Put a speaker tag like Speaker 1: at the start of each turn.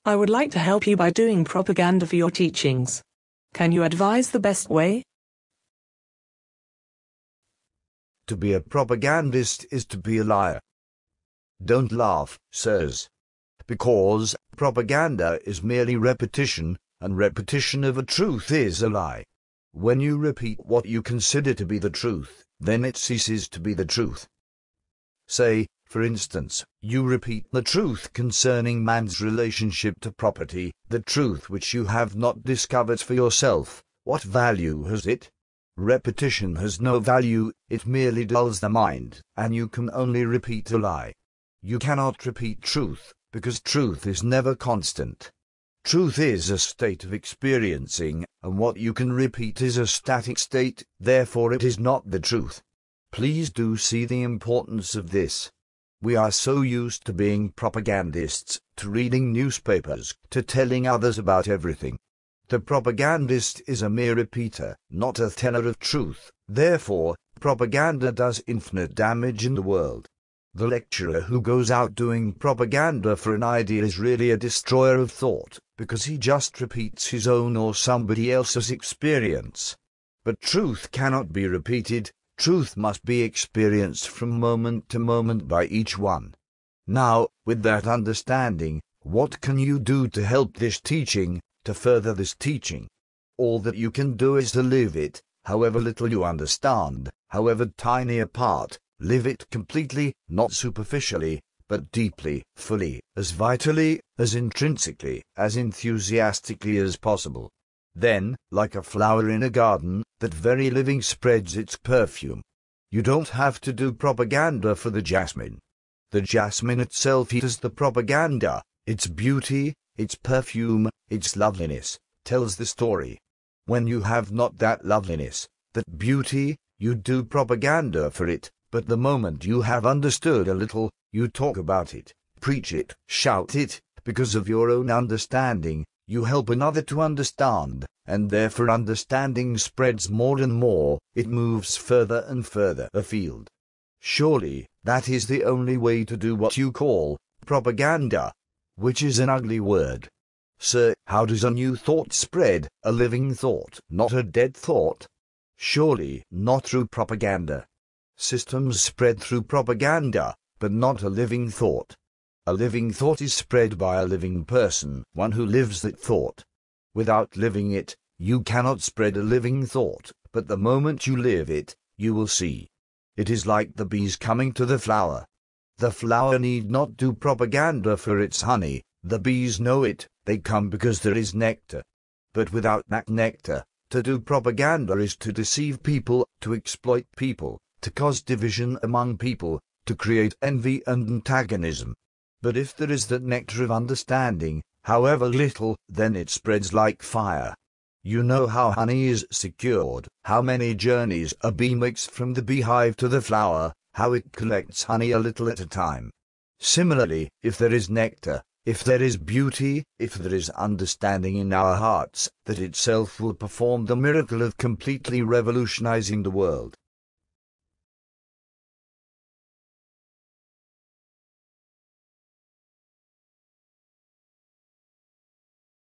Speaker 1: I would like to help you by doing propaganda for your teachings. Can you advise the best way?
Speaker 2: To be a propagandist is to be a liar. Don't laugh, sirs. Because propaganda is merely repetition, and repetition of a truth is a lie. When you repeat what you consider to be the truth, then it ceases to be the truth. Say, for instance, you repeat the truth concerning man's relationship to property, the truth which you have not discovered for yourself. What value has it? Repetition has no value, it merely dulls the mind, and you can only repeat a lie. You cannot repeat truth, because truth is never constant. Truth is a state of experiencing, and what you can repeat is a static state, therefore it is not the truth. Please do see the importance of this. We are so used to being propagandists, to reading newspapers, to telling others about everything. The propagandist is a mere repeater, not a teller of truth. Therefore, propaganda does infinite damage in the world. The lecturer who goes out doing propaganda for an idea is really a destroyer of thought, because he just repeats his own or somebody else's experience. But truth cannot be repeated, truth must be experienced from moment to moment by each one. Now, with that understanding, what can you do to help this teaching, to further this teaching? All that you can do is to live it, however little you understand, however tiny a part. Live it completely, not superficially, but deeply, fully, as vitally, as intrinsically, as enthusiastically as possible. Then, like a flower in a garden, that very living spreads its perfume. You don't have to do propaganda for the jasmine. The jasmine itself is the propaganda, its beauty, its perfume, its loveliness, tells the story. When you have not that loveliness, that beauty, you do propaganda for it. But the moment you have understood a little, you talk about it, preach it, shout it, because of your own understanding, you help another to understand, and therefore understanding spreads more and more, it moves further and further afield. Surely, that is the only way to do what you call propaganda, which is an ugly word. Sir, how does a new thought spread, a living thought, not a dead thought? Surely, not through propaganda. Systems spread through propaganda, but not a living thought. A living thought is spread by a living person, one who lives that thought. Without living it, you cannot spread a living thought, but the moment you live it, you will see. It is like the bees coming to the flower. The flower need not do propaganda for its honey, the bees know it, they come because there is nectar. But without that nectar, to do propaganda is to deceive people, to exploit people, to cause division among people, to create envy and antagonism. But if there is that nectar of understanding, however little, then it spreads like fire. You know how honey is secured, how many journeys a bee makes from the beehive to the flower, how it collects honey a little at a time. Similarly, if there is nectar, if there is beauty, if there is understanding in our hearts, that itself will perform the miracle of completely revolutionizing the world.